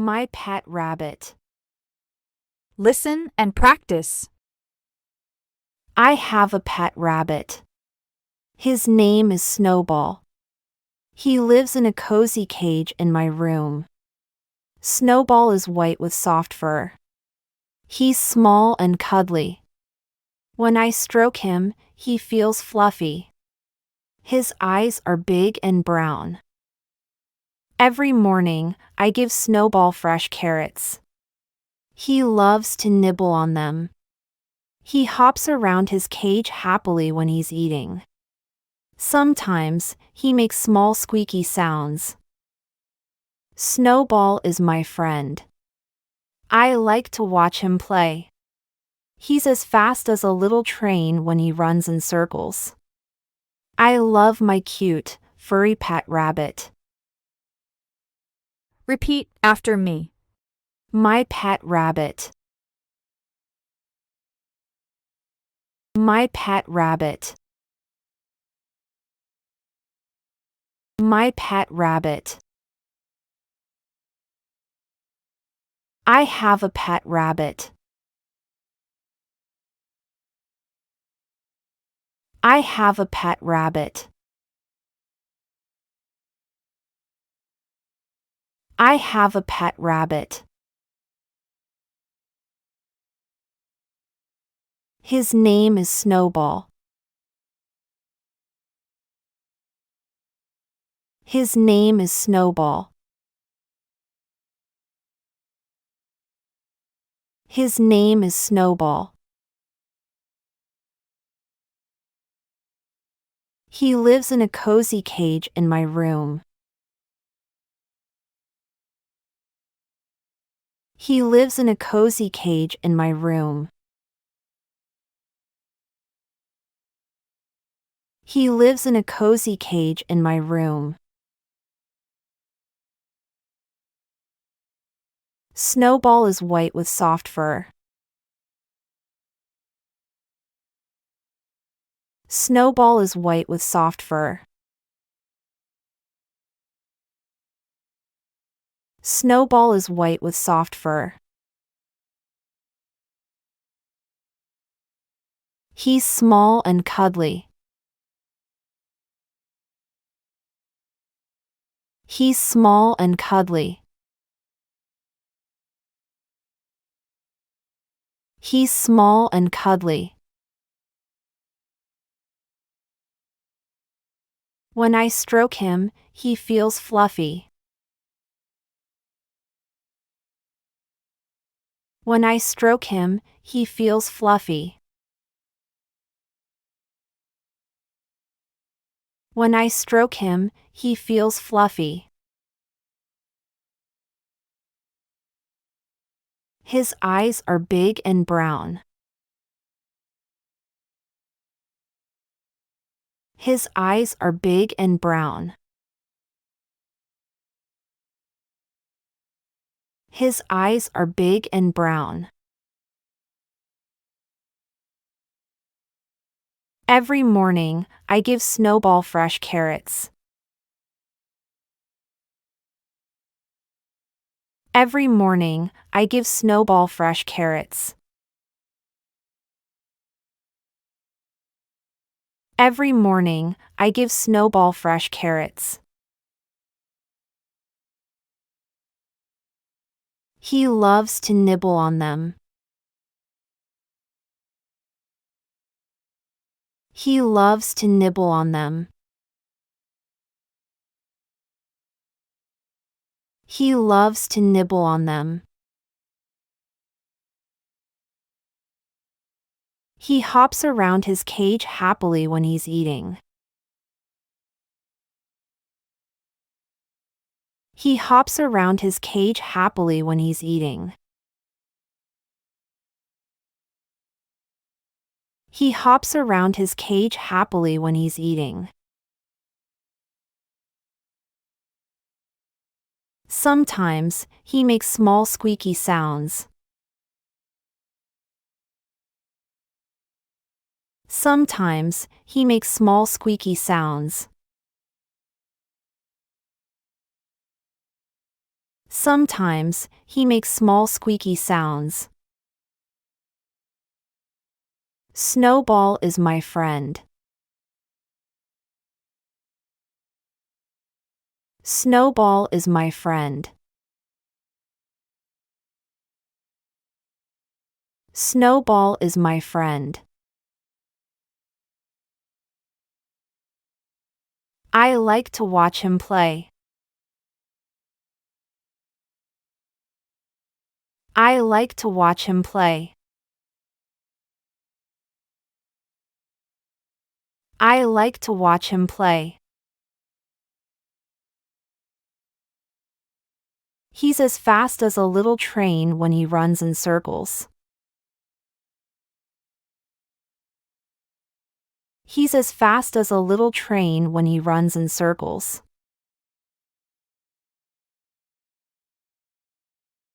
My pet rabbit. Listen and practice. I have a pet rabbit. His name is Snowball. He lives in a cozy cage in my room. Snowball is white with soft fur. He's small and cuddly. When I stroke him, he feels fluffy. His eyes are big and brown. Every morning, I give Snowball fresh carrots. He loves to nibble on them. He hops around his cage happily when he's eating. Sometimes, he makes small squeaky sounds. Snowball is my friend. I like to watch him play. He's as fast as a little train when he runs in circles. I love my cute, furry pet rabbit. Repeat after me. My pet rabbit. My pet rabbit. My pet rabbit. I have a pet rabbit. I have a pet rabbit. I have a pet rabbit. His name is Snowball. His name is Snowball. His name is Snowball. He lives in a cozy cage in my room. He lives in a cozy cage in my room. He lives in a cozy cage in my room. Snowball is white with soft fur. Snowball is white with soft fur. Snowball is white with soft fur. He's small and cuddly. He's small and cuddly. He's small and cuddly. When I stroke him, he feels fluffy. When I stroke him, he feels fluffy. When I stroke him, he feels fluffy. His eyes are big and brown. His eyes are big and brown. His eyes are big and brown. Every morning, I give Snowball fresh carrots. Every morning, I give Snowball fresh carrots. Every morning, I give Snowball fresh carrots. He loves to nibble on them. He loves to nibble on them. He loves to nibble on them. He hops around his cage happily when he's eating. He hops around his cage happily when he's eating. He hops around his cage happily when he's eating. Sometimes, he makes small squeaky sounds. Sometimes, he makes small squeaky sounds. Sometimes, he makes small squeaky sounds. Snowball is my friend. Snowball is my friend. Snowball is my friend. I like to watch him play. I like to watch him play. I like to watch him play. He's as fast as a little train when he runs in circles. He's as fast as a little train when he runs in circles.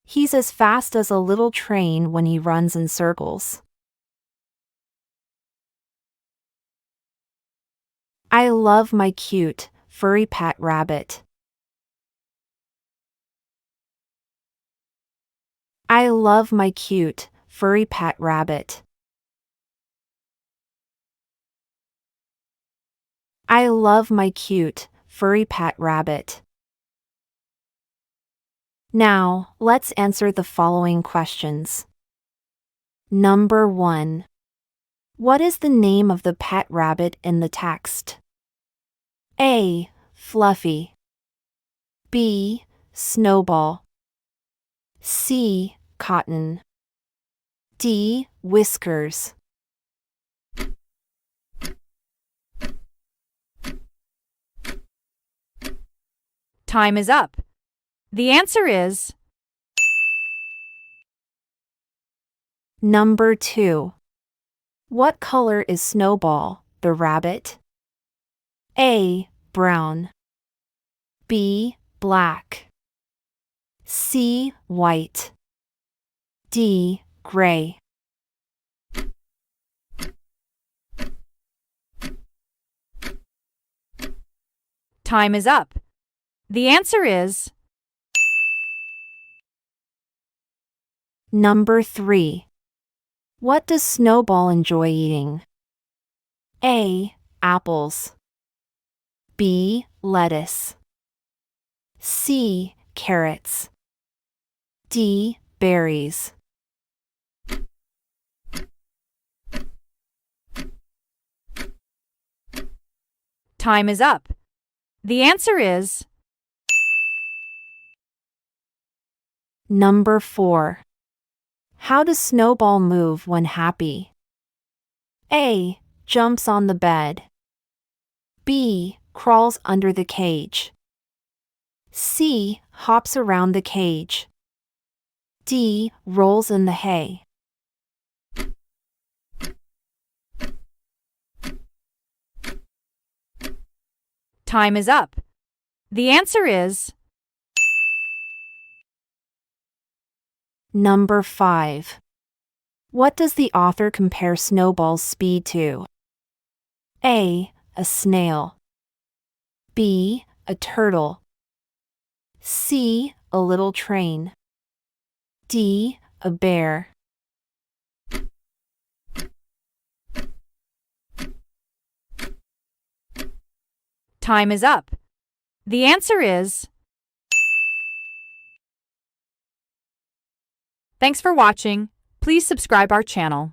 He's as fast as a little train when he runs in circles. I love my cute, furry pet rabbit. I love my cute, furry pet rabbit. I love my cute, furry pet rabbit. Now, let's answer the following questions. Number 1. What is the name of the pet rabbit in the text? A. Fluffy. B. Snowball. C. Cotton. D. Whiskers. Time is up. The answer is Number 2. What color is Snowball, the rabbit? A. Brown. B. Black. C. White. D. Gray. time is up. The answer is Number 3. What does Snowball enjoy eating? A. Apples. B. Lettuce. C. Carrots. D. Berries. time is up. The answer is Number 4. How does Snowball move when happy? A. Jumps on the bed. B. Crawls under the cage. C. Hops around the cage. D. Rolls in the hay. time is up. The answer is Number 5. What does the author compare Snowball's speed to? A. A snail. B. A turtle. C. A little train. D. A bear. time is up. The answer is Thanks for watching. Please subscribe our channel.